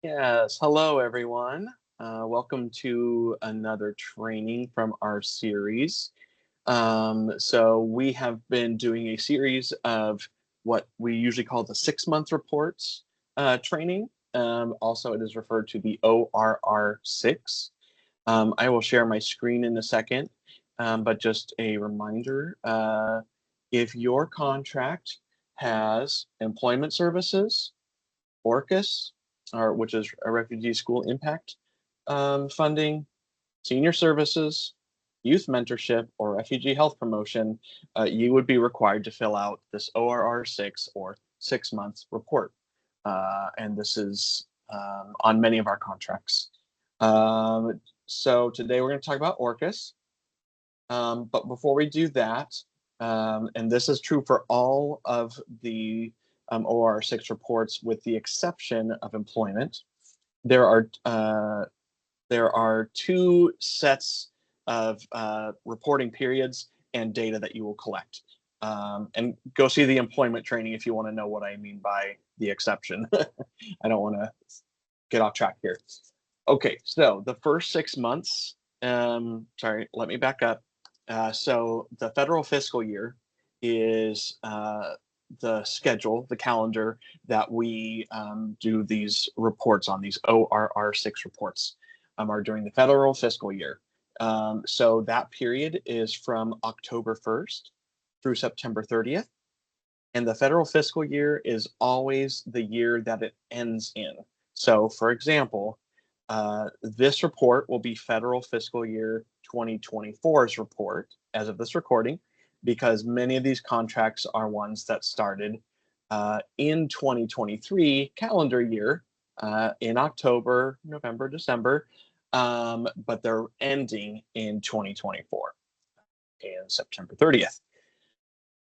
Yes, hello everyone. Welcome to another training from our series. So we have been doing a series of what we usually call the 6-month reports training. Also, it is referred to the ORR-6. I will share my screen in a second, but just a reminder, if your contract has employment services, ORCAS, or which is a refugee school impact funding, senior services, youth mentorship, or refugee health promotion, you would be required to fill out this ORR-6 or 6 months report. And this is on many of our contracts. So today we're going to talk about ORCAS. But before we do that, and this is true for all of the OR6 reports, with the exception of employment, there are two sets of reporting periods and data that you will collect. And go see the employment training if you want to know what I mean by the exception. I don't want to get off track here. Okay, so the first 6 months, sorry, let me back up. So the federal fiscal year is the schedule, the calendar that we do these reports on, these ORR-6 reports are during the federal fiscal year. So that period is from October 1st through September 30th. And the federal fiscal year is always the year that it ends in. So for example, this report will be federal fiscal year 2024's report as of this recording, because many of these contracts are ones that started in 2023 calendar year in October, November, December, but they're ending in 2024 and September 30th.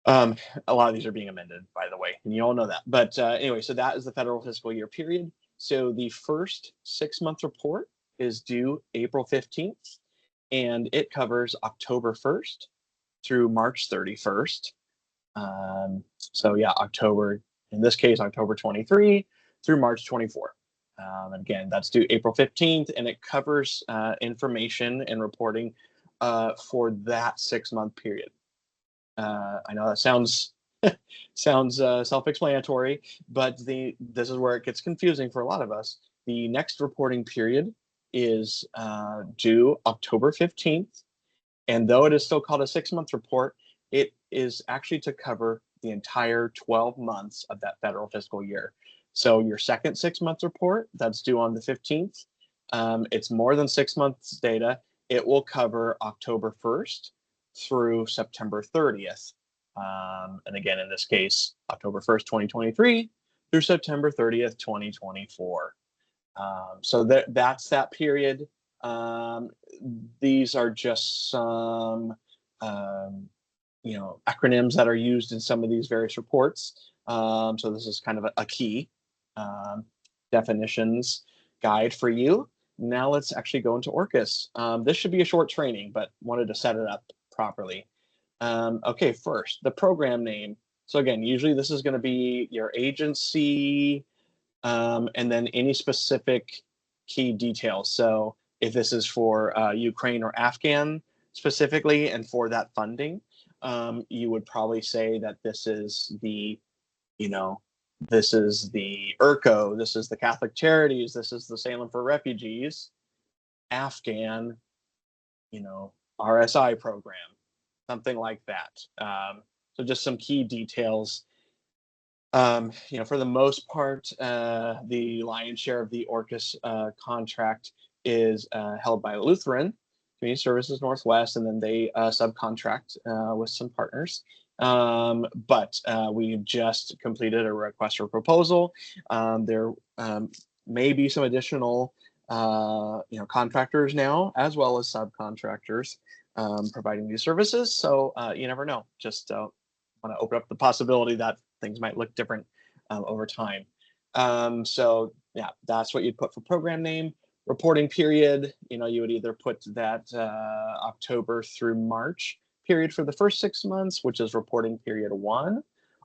A lot of these are being amended, by the way, and you all know that. But anyway, so that is the federal fiscal year period. So the first 6-month report is due April 15th, and it covers October 1st through March 31st. So yeah, October, in this case, October 23 through March 24. Again, that's due April 15th, and it covers information and reporting for that 6-month period. I know that sounds self-explanatory, but this is where it gets confusing for a lot of us. The next reporting period is due October 15th, and though it is still called a 6-month report, it is actually to cover the entire 12 months of that federal fiscal year. So your second 6-month report, that's due on the 15th. It's more than 6 months data. It will cover October 1st through September 30th. And again, in this case, October 1st, 2023 through September 30th, 2024. So that's that period. These are just some acronyms that are used in some of these various reports. So this is kind of a key definitions guide for you. Now let's actually go into ORCAS. This should be a short training, but wanted to set it up properly. Okay, first, the program name. So again, usually this is going to be your agency, and then any specific key details. So if this is for Ukraine or Afghan specifically, and for that funding, you would probably say that this is the, this is the ERCO, this is the Catholic Charities, this is the Salem for Refugees, Afghan, RSI program, something like that. So just some key details. For the most part, the lion's share of the ORCAS contract is held by Lutheran Community Services Northwest, and then they subcontract with some partners. But we've just completed a request for proposal. There may be some additional contractors now, as well as subcontractors providing these services. So you never know. Just want to open up the possibility that things might look different over time. So yeah, that's what you'd put for program name. Reporting period, you would either put that October through March period for the first 6 months, which is reporting period 1,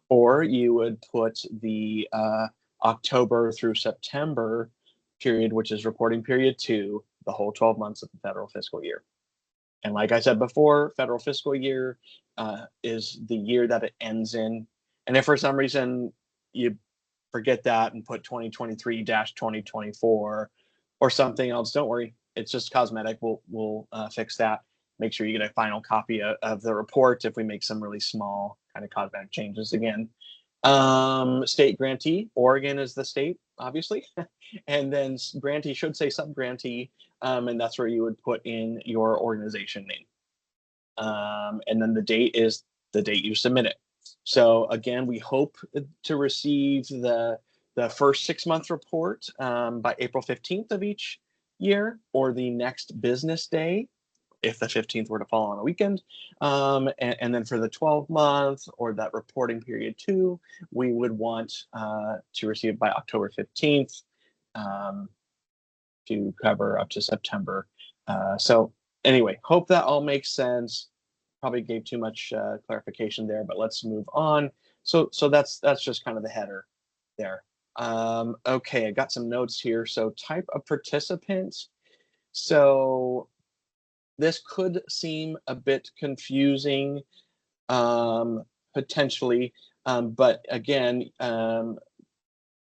or you would put the October through September period, which is reporting period 2, the whole 12 months of the federal fiscal year. And like I said before, federal fiscal year is the year that it ends in. And if for some reason you forget that and put 2023-2024 or something else, don't worry. It's just cosmetic. We'll fix that. Make sure you get a final copy of the report if we make some really small kind of cosmetic changes again. State grantee, Oregon is the state, obviously. And then grantee should say sub-grantee, and that's where you would put in your organization name. And then the date is the date you submit it. So again, we hope to receive the first 6-month report by April 15th of each year, or the next business day, if the 15th were to fall on a weekend. And then for the 12-month or that reporting period 2, we would want to receive by October 15th to cover up to September. So anyway, hope that all makes sense. Probably gave too much clarification there, but let's move on. So that's just kind of the header there. Okay, I got some notes here. So type of participant. So this could seem a bit confusing, potentially, but again,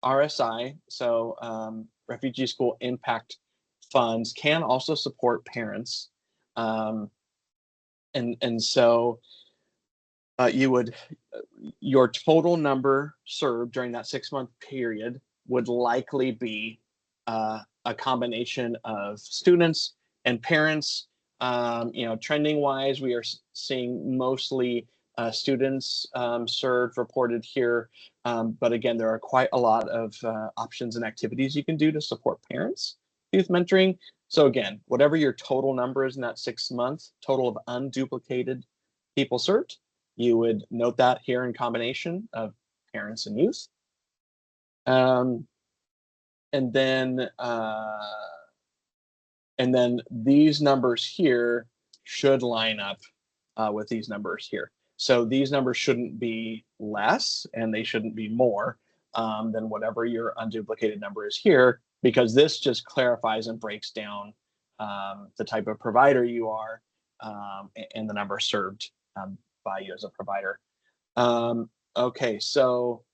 RSI, so Refugee School Impact Funds, can also support parents, and so your total number served during that 6-month period would likely be a combination of students and parents. Trending wise, we are seeing mostly students served reported here. But again, there are quite a lot of options and activities you can do to support parents, youth mentoring. So again, whatever your total number is in that 6 months, total of unduplicated people served, you would note that here in combination of parents and youth. And then these numbers here should line up with these numbers here. So these numbers shouldn't be less and they shouldn't be more than whatever your unduplicated number is here, because this just clarifies and breaks down the type of provider you are and the number served by you as a provider. Okay, so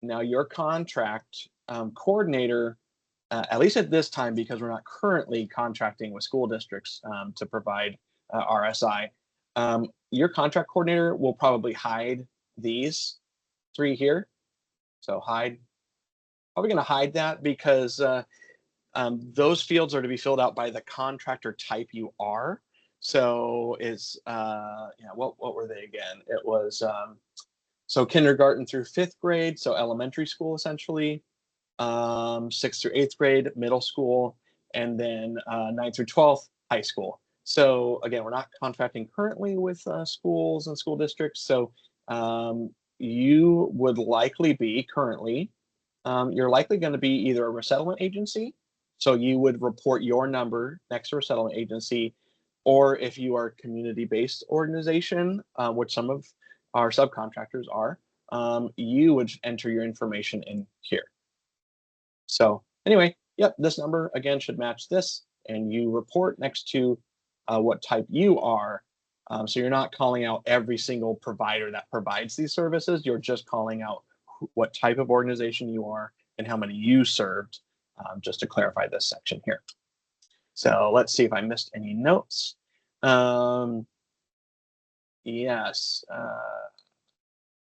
now your contract coordinator, at least at this time, because we're not currently contracting with school districts to provide RSI, your contract coordinator will probably hide these 3 here. So hide, probably going to hide that because those fields are to be filled out by the contractor type you are. So it's, what were they again? It was, so kindergarten through 5th grade, so elementary school essentially. 6th through 8th grade, middle school, and then 9th through 12th, high school. So again, we're not contracting currently with schools and school districts. So you would likely be currently, you're likely going to be either a resettlement agency. So you would report your number next to a resettlement agency, or if you are a community-based organization, which some of our subcontractors are, you would enter your information in here. So anyway, yep, this number again should match this, and you report next to what type you are. So you're not calling out every single provider that provides these services. You're just calling out what type of organization you are and how many you served, just to clarify this section here. So let's see if I missed any notes. Yes.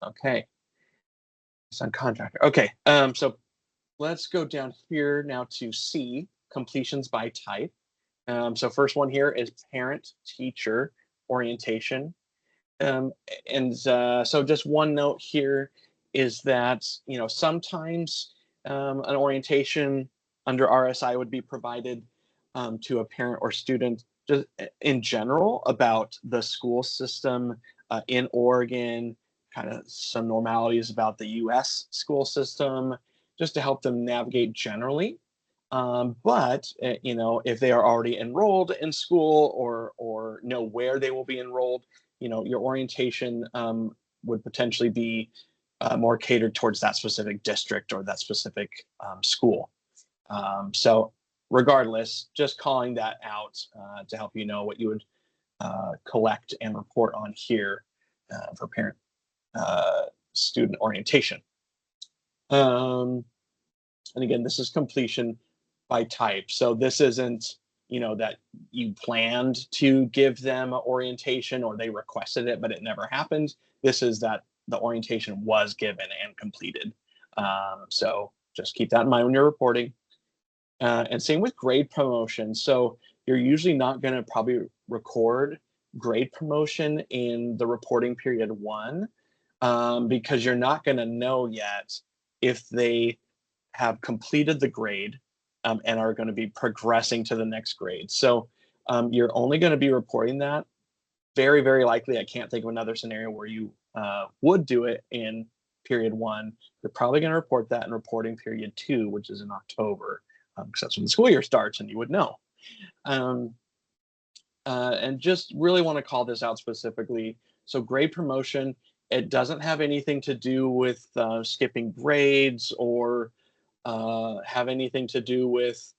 Okay. Subcontractor. Okay. So let's go down here now to C, completions by type. So first one here is parent-teacher orientation. So just one note here is that, sometimes an orientation under RSI would be provided to a parent or student just in general about the school system in Oregon, kind of some normalities about the US school system, just to help them navigate generally. But if they are already enrolled in school or know where they will be enrolled, your orientation would potentially be more catered towards that specific district or that specific school. So regardless, just calling that out to help you know what you would collect and report on here for parent student orientation. And again, this is completion by type. So this isn't, that you planned to give them orientation or they requested it, but it never happened. This is that the orientation was given and completed. So just keep that in mind when you're reporting. And same with grade promotion. So you're usually not going to probably record grade promotion in the reporting period 1 because you're not going to know yet if they have completed the grade and are going to be progressing to the next grade. So you're only going to be reporting that. Very, very likely, I can't think of another scenario where you would do it in period 1. You're probably going to report that in reporting period 2, which is in October, because that's when the school year starts and you would know. And just really want to call this out specifically. So grade promotion, it doesn't have anything to do with skipping grades or have anything to do with,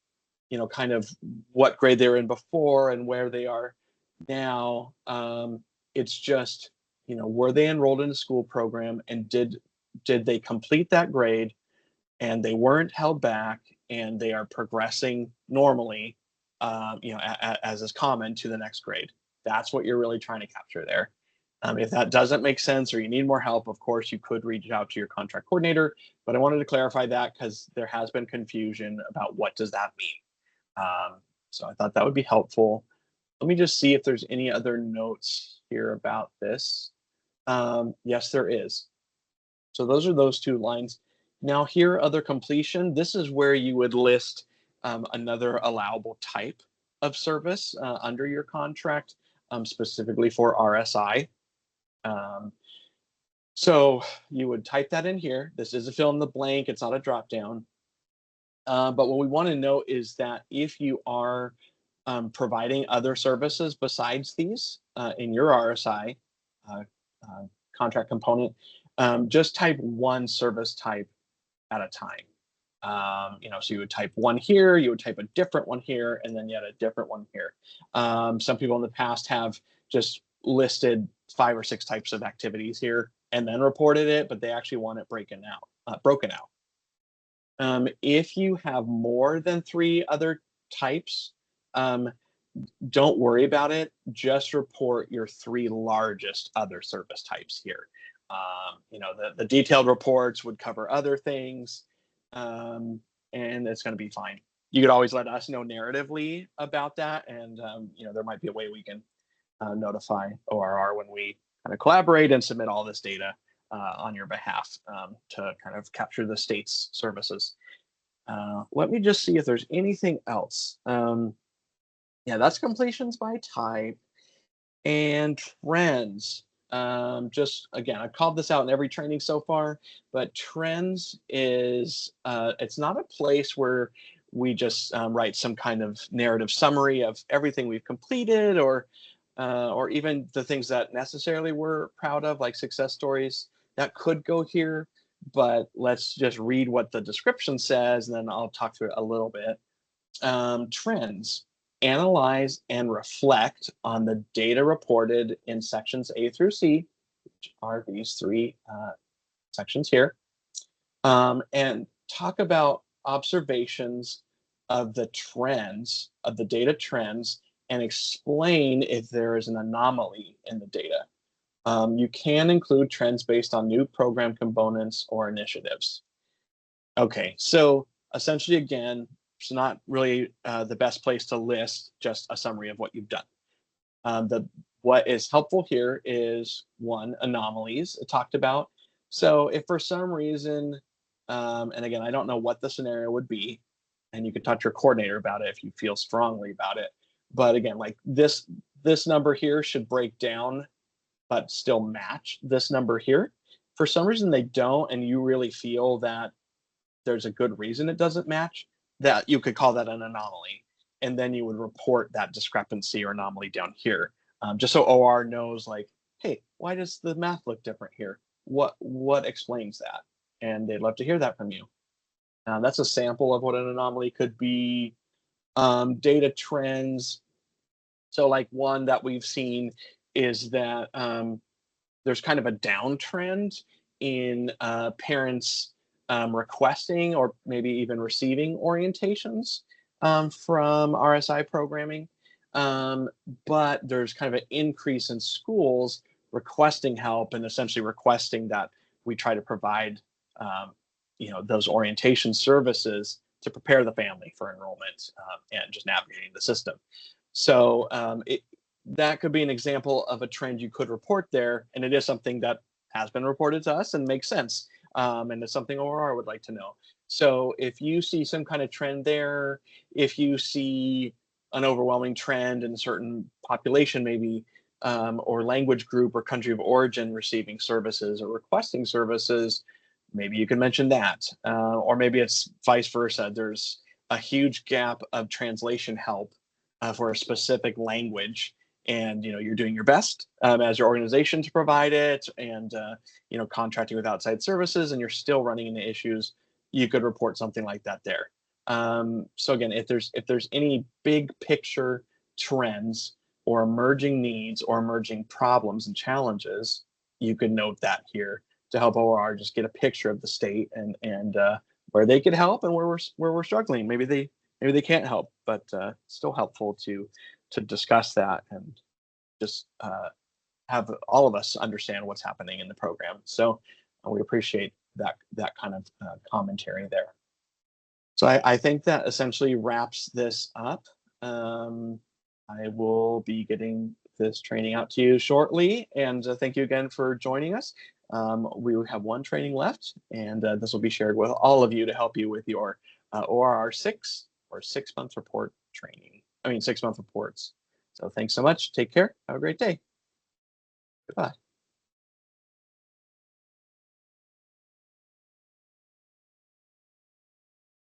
kind of what grade they were in before and where they are now. It's just, were they enrolled in a school program and did they complete that grade and they weren't held back and they are progressing normally, as is common to the next grade. That's what you're really trying to capture there. If that doesn't make sense or you need more help, of course, you could reach out to your contract coordinator, but I wanted to clarify that because there has been confusion about what does that mean. So I thought that would be helpful. Let me just see if there's any other notes here about this. Yes, there is. So those are those 2 lines. Now here, other completion, this is where you would list another allowable type of service under your contract, specifically for RSI. So you would type that in here. This is a fill in the blank. It's not a drop down. But what we want to note is that if you are providing other services besides these in your RSI contract component, just type one service type at a time. So you would type one here, you would type a different one here, and then yet a different one here. Some people in the past have just listed 5 or 6 types of activities here and then reported it, but they actually want it broken out. If you have more than 3 other types, don't worry about it. Just report your 3 largest other service types here. The detailed reports would cover other things, and it's going to be fine. You could always let us know narratively about that, and there might be a way we can notify ORR when we kind of collaborate and submit all this data on your behalf to kind of capture the state's services. Let me just see if there's anything else. Yeah, that's completions by type and trends. Just again, I've called this out in every training so far, but trends is it's not a place where we just write some kind of narrative summary of everything we've completed or even the things that necessarily we're proud of, like success stories. That could go here, but let's just read what the description says, and then I'll talk through it a little bit. Trends. Analyze and reflect on the data reported in sections A through C, which are these 3 sections here, and talk about observations of the trends, of the data trends, and explain if there is an anomaly in the data. You can include trends based on new program components or initiatives. Okay, so essentially, again, it's not really the best place to list just a summary of what you've done. What is helpful here is 1, anomalies talked about. So if for some reason, and again, I don't know what the scenario would be, and you could talk to your coordinator about it if you feel strongly about it. But again, like this number here should break down, but still match this number here. For some reason they don't, and you really feel that there's a good reason it doesn't match, that you could call that an anomaly, and then you would report that discrepancy or anomaly down here, just so OR knows, like, hey, why does the math look different here? What explains that? And they'd love to hear that from you. That's a sample of what an anomaly could be. Data trends. So like one that we've seen is that there's kind of a downtrend in parents requesting or maybe even receiving orientations from RSI programming. Um, but there's kind of an increase in schools requesting help and essentially requesting that we try to provide um, those orientation services to prepare the family for enrollment and just navigating the system. So that could be an example of a trend you could report there, and it is something that has been reported to us and makes sense, and it's something ORR would like to know. So if you see some kind of trend there, if you see an overwhelming trend in a certain population, maybe or language group or country of origin receiving services or requesting services, maybe you can mention that, or maybe it's vice versa. There's a huge gap of translation help for a specific language, and you're doing your best as your organization to provide it, and contracting with outside services, and you're still running into issues. You could report something like that there. So again, if there's any big picture trends or emerging needs or emerging problems and challenges, you could note that here to help OR just get a picture of the state and where they could help and where we're struggling. Maybe they can't help, but still helpful to discuss that and just have all of us understand what's happening in the program. So we appreciate that kind of commentary there. So I think that essentially wraps this up. I will be getting this training out to you shortly, and thank you again for joining us. We have one training left, and this will be shared with all of you to help you with your ORR-6 or 6-month report training. 6-month reports. So thanks so much. Take care. Have a great day. Goodbye.